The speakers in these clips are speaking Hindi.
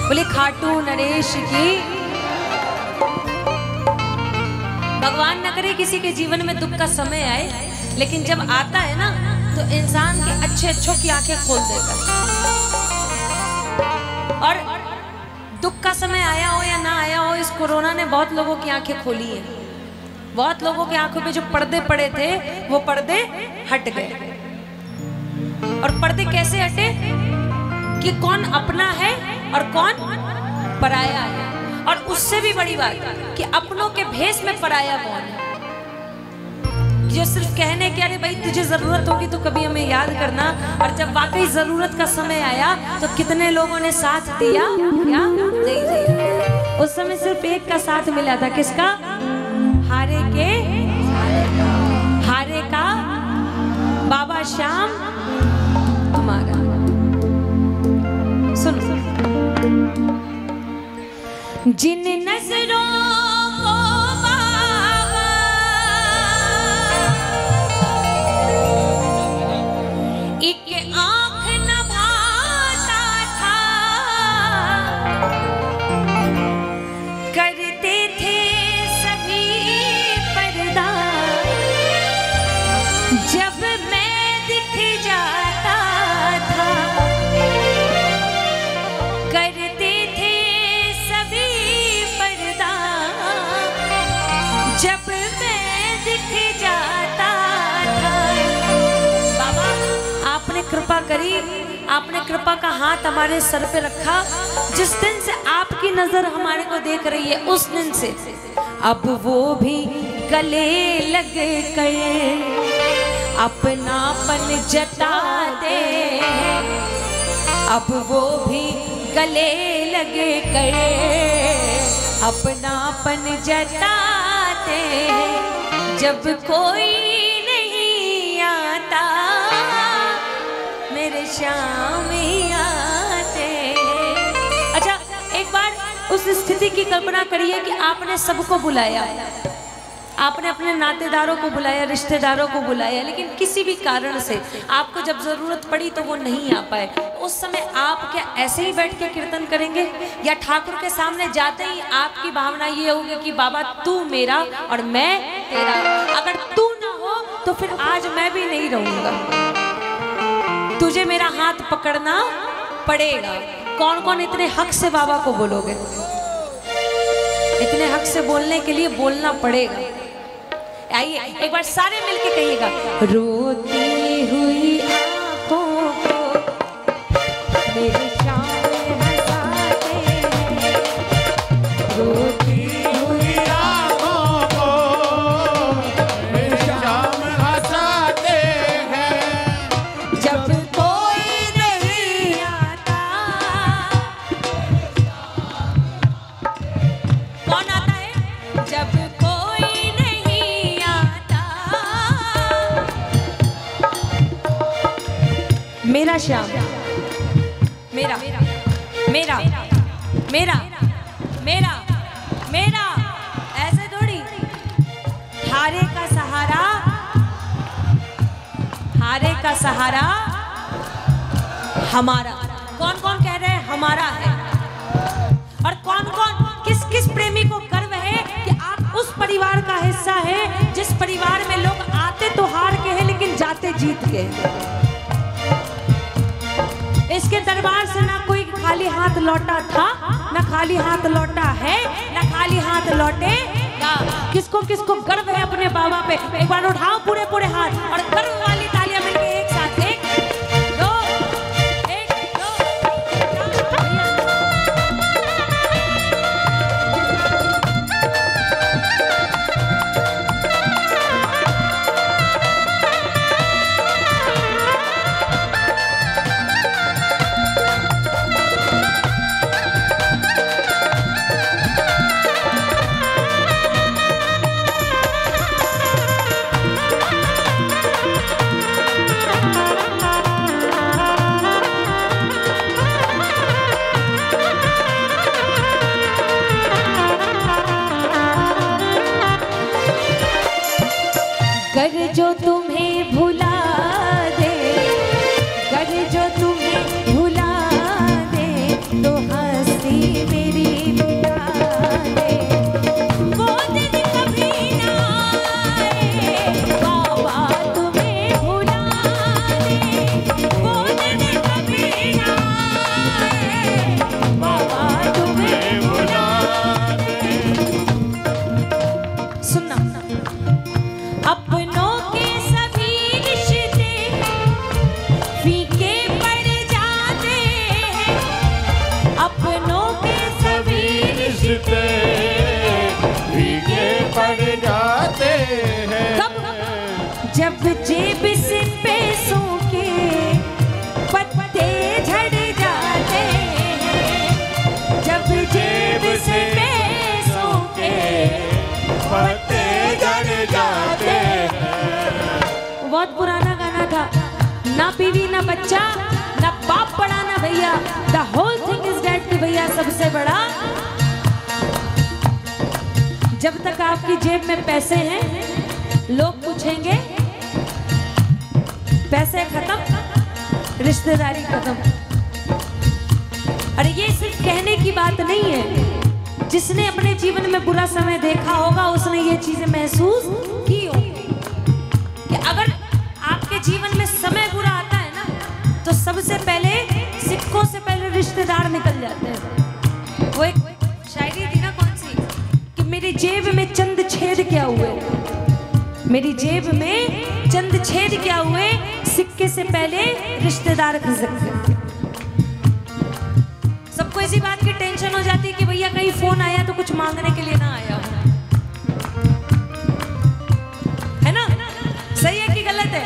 बोले खाटू नरेश की। भगवान न करे किसी के जीवन में दुख का समय आए, लेकिन जब आता है ना तो इंसान के अच्छे अच्छों की आंखें खोल देता है। और दुख का समय आया हो या ना आया हो, इस कोरोना ने बहुत लोगों की आंखें खोली है। बहुत लोगों की आंखों पे जो पर्दे पड़े थे वो पर्दे हट गए। और पर्दे कैसे हटे कि कौन अपना है और कौन पराया है। और उससे भी बड़ी बात कि अपनों के भेष में पराया कौन है। जो सिर्फ कहने के अरे भाई तुझे जरूरत होगी तो कभी हमें याद करना, और जब वाकई जरूरत का समय आया तो कितने लोगों ने साथ दिया या नहीं दिया। उस समय सिर्फ एक का साथ मिला था, किसका? हारे का बाबा श्याम तुम्हारा। सुनो, जिन नजरों को बाबा एक आंख न भाता था, करते थे सभी पर्दा, जब मैं दिख जाता था, करते थे सभी पर्दा, जब मैं दिख जाता था। बाबा आपने कृपा करी, आपने कृपा का हाथ हमारे सर पे रखा। जिस दिन से आपकी नजर हमारे को देख रही है, उस दिन से अब वो भी गले लग गए, अपनापन जताते हैं। अब वो भी गले लग गए, अपनापन जताते हैं। जब कोई नहीं आता मेरे श्याम ही आते। अच्छा, एक बार उस स्थिति की कल्पना करिए कि आपने सबको बुलाया, आपने अपने नातेदारों को बुलाया, रिश्तेदारों को बुलाया, लेकिन किसी भी कारण से आपको जब जरूरत पड़ी तो वो नहीं आ पाए। उस समय आप क्या ऐसे ही बैठ के कीर्तन करेंगे, या ठाकुर के सामने जाते ही आपकी भावना ये होगी कि बाबा तू मेरा और मैं तेरा, अगर तू ना हो तो फिर आज मैं भी नहीं रहूंगा, तुझे मेरा हाथ पकड़ना पड़ेगा। कौन कौन इतने हक से बाबा को बोलोगे? इतने हक से बोलने के लिए बोलना पड़ेगा। आइए एक बार सारे मिलके कहिएगा, रोती हुई आंखों को मेरे श्याम हंसाते हैं, रोती हुई आंखों को मेरे श्याम हंसाते हैं। जब कोई नहीं आता, कौन आता है? जब मेरा श्याम, मेरा मेरा मेरा मेरा मेरा, ऐसे थोड़ी। हारे का सहारा, हारे का सहारा हमारा। कौन कौन कह रहे हैं हमारा है? और कौन कौन किस किस प्रेमी को गर्व है कि आप उस परिवार का हिस्सा है जिस परिवार में लोग आते तो हार के हैं लेकिन जाते जीत के। इसके दरबार से ना कोई खाली हाथ लौटा था, ना खाली हाथ लौटा है, ना खाली हाथ लौटे। किसको किसको गर्व है अपने बाबा पे? एक बार उठाओ पूरे पूरे हाथ और गर्व वाली तालियां मिलके एक साथ। एक दो, एक दो, रिश्ते फीके पड़ जाते हैं। जब जेब से पैसों के पत्ते झड़ जाते हैं, जब जेब से पैसों के पत्ते झड़ जाते हैं। बहुत पुराना गाना था। ना बीवी ना बच्चा ना बाप बड़ा ना भैया, the whole thing is dead कि भैया सबसे बड़ा। जब तक आपकी जेब में पैसे हैं लोग पूछेंगे पैसे खत्म रिश्तेदारी खत्म। अरे ये सिर्फ कहने की बात नहीं है, जिसने अपने जीवन में बुरा समय देखा होगा उसने ये चीजें महसूस की होगी कि अगर आपके जीवन में समय बुरा आता है ना तो सबसे पहले सिक्कों से पहले रिश्तेदार निकल जाते हैं। वो एक शायरी थी ना, कौन सी, कि मेरी जेब में चंद छेद क्या हुए, मेरी जेब में चंद छेद क्या हुए, सिक्के से पहले रिश्तेदार खिसक गए। सबको इसी बात की टेंशन हो जाती है कि भैया कहीं फोन आया तो कुछ मांगने के लिए ना आया, है ना? सही है कि गलत है?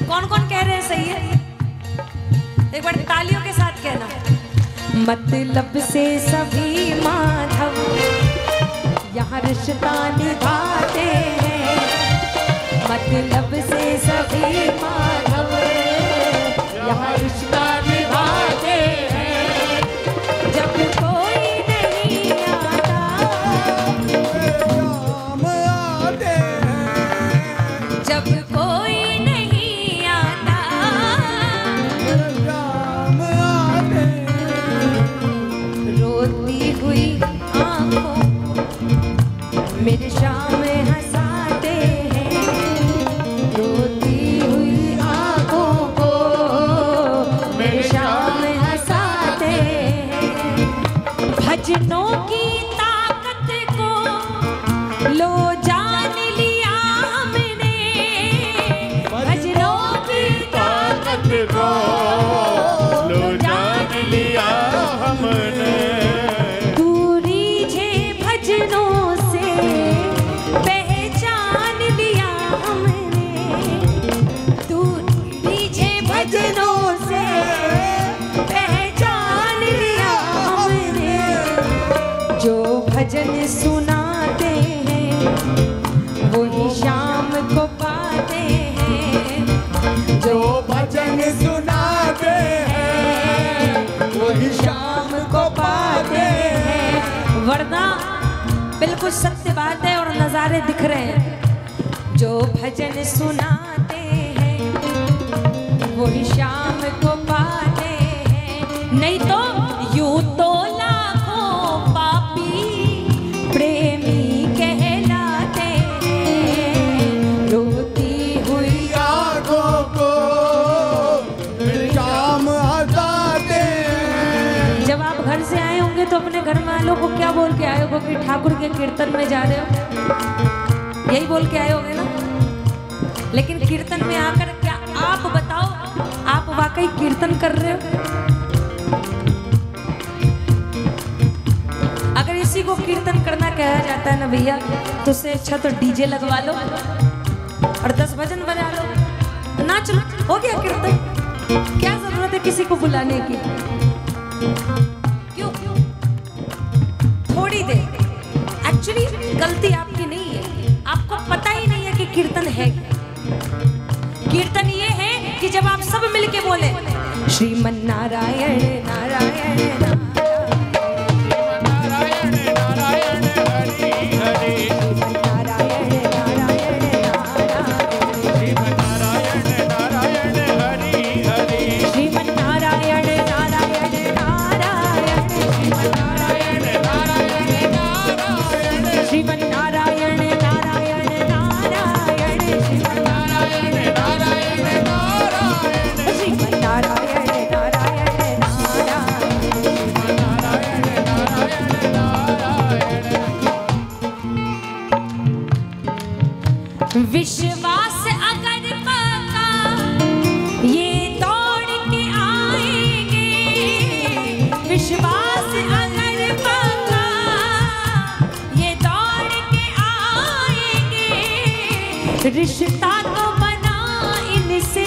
कौन कौन कह रहे हैं सही है? एक बार तालियों के साथ कहना। मतलब से सभी माधव यहाँ रिश्ता निभाते हैं, मतलब से सभी माधव यहाँ रिश्ता निभाते हैं। जब कोई नहीं आता शाम आते हैं, जब कोई नहीं आता शाम आते हैं। रोती हुई आंखों मेरे शाम हंसाते हैं, रोती हुई आंखों को मेरे शाम हंसाते हैं। भजनों की ताकत को लो जान लिया हमने, भजनों की ताकत को लो जान लिया हमने। दूरी जे भजनों से पहचान लिया हमने, दूरी जे भजनों से पहचान लिया हमने। जो भजन सुनाते हैं वही शाम को पाते हैं, जो भजन सुनाते हैं वही शाम को पाते हैं। वरना बिल्कुल सत्य बात है और नज़ारे दिख रहे हैं। जो भजन सुनाते हैं वही शाम को पाते हैं, नहीं तो यूं तो लाखों पापी प्रेमी कहलाते हैं। रोती हुई आँखों को शाम हंसाते हैं। जब आप घर से आए होंगे तो अपने घर वालों को क्या बोल के आए होगे कि ठाकुर के कीर्तन में जा रहे हो, यही बोल के आए होगे ना? लेकिन कीर्तन में आकर क्या आप बताओ, आप वाकई कीर्तन कर रहे हो? अगर इसी को कीर्तन करना कहा जाता है ना भैया, तो उससे अच्छा तो डीजे लगवा लो और 10 भजन बजा लो, नाच लो, हो गया कीर्तन। क्या जरूरत है किसी को बुलाने की? क्यों? थोड़ी देर। एक्चुअली गलती आपकी नहीं है, आपको पता ही नहीं है कि कीर्तन है क्या। कीर्तन ये है कि जब आप सब मिलके बोले श्रीमन नारायण नारायण नारायण नारायण हरि हरि, नारायण नारायण नारायण, श्रीमन नारायण हरि हरि, श्रीमन नारायण नारायण नारायण, श्रीमन नारायण नारायण, श्रीमन नारायण नारायण नारायण, श्रीमन नारायण नारायण नारायण, श्रीमन नारायण नारायण नारायण, रिश्ता तो बना इनसे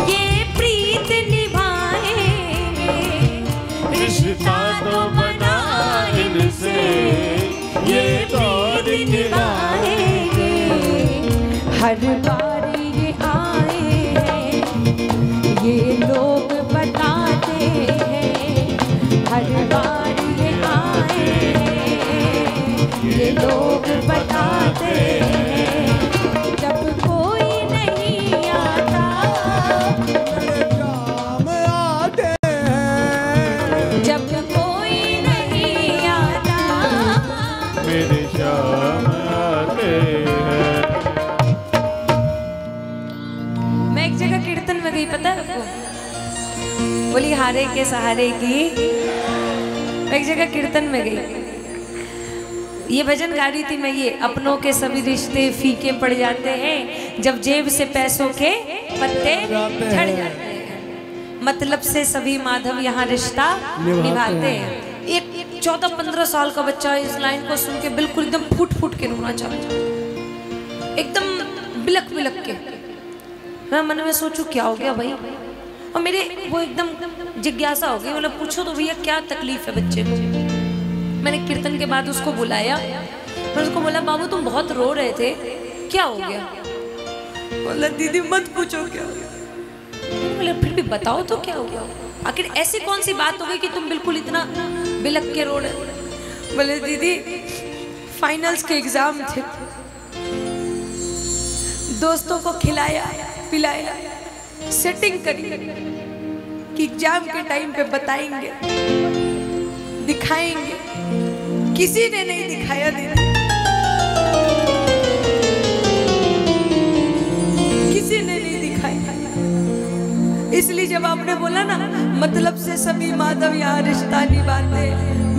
ये प्रीत निभाएंगे, रिश्ता तो बना इनसे ये प्रीत निभाएंगे। हर बार ये आए हैं ये लोग बताते हैं, हर बार ये आए हैं ये लोग बताते हैं। जब कोई नहीं आता शाम आते हैं, जब कोई नहीं आता मेरे शाम आते हैं। मैं एक जगह कीर्तन में गई, पता है आपको? बोली हारे के सहारे की। मैं एक जगह कीर्तन में गई, ये भजन गा रही थी मैं, ये अपनों के सभी रिश्ते फीके पड़ जाते हैं जब जेब से पैसों के पत्ते झड़ जाते हैं, मतलब से सभी माधव यहाँ रिश्ता निभाते हैं। एक 14-15 साल का बच्चा इस लाइन को सुन के बिल्कुल एकदम फूट फूट के रोना चाह रहा, एकदम बिलक बिलक के। मैं मन में सोचूं क्या हो गया भाई, और मेरे वो एकदम जिज्ञासा हो गई, मतलब पूछो तो भैया क्या तकलीफ है बच्चे को। मैंने कीर्तन के बाद उसको बुलाया, मैं उसको बोला बाबू तुम बहुत रो रहे थे, क्या हो गया? बोला दीदी मत पूछो क्या हो गया। बोला फिर भी बताओ तो क्या हो गया, आखिर ऐसी कौन सी बात हो गई कि तुम बिल्कुल इतना बिलक के रो रहे? बोले दीदी फाइनल्स के एग्जाम थे, दोस्तों को खिलाया पिलाया, सेटिंग करी कि एग्जाम के टाइम पे बताएंगे दिखाएंगे, किसी ने नहीं दिखाया दीदी, किसी ने नहीं दिखाया। इसलिए जब आपने बोला ना मतलब से सभी माधव यहाँ रिश्ता निभाते,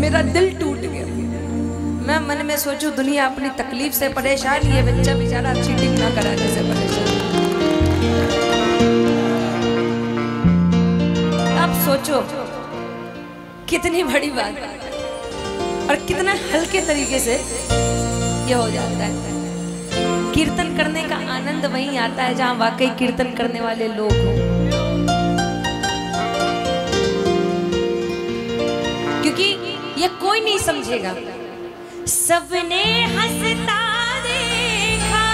मेरा दिल टूट गया। मैं मन में सोचूं दुनिया अपनी तकलीफ से परेशान, ये बच्चा बेचारा चीटिंग ना कराने से परेशान। आप सोचो कितनी बड़ी बात और कितना हल्के तरीके से ये हो जाता है। कीर्तन करने का आनंद वहीं आता है जहां वाकई कीर्तन करने वाले लोग हों, क्योंकि ये कोई नहीं समझेगा। सबने हंसता देखा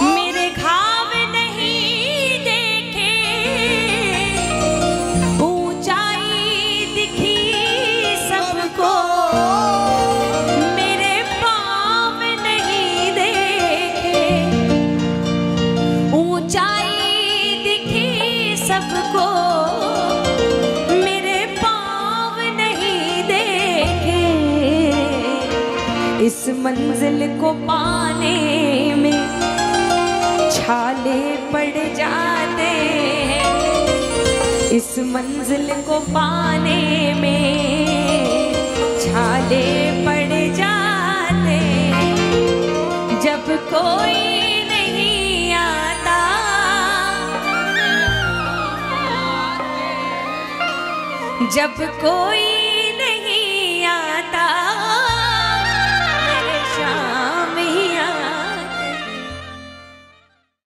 मेरे घाव नहीं देखे, ऊंचाई दिखी सबको मेरे पाँव नहीं देखे, ऊंचाई दिखी सबको मेरे पाँव नहीं देखे। इस मंजिल को पाने में छाले पड़ जाते हैं, इस मंजिल को पाने में छाले पड़ जाते हैं। जब कोई नहीं आता जब कोई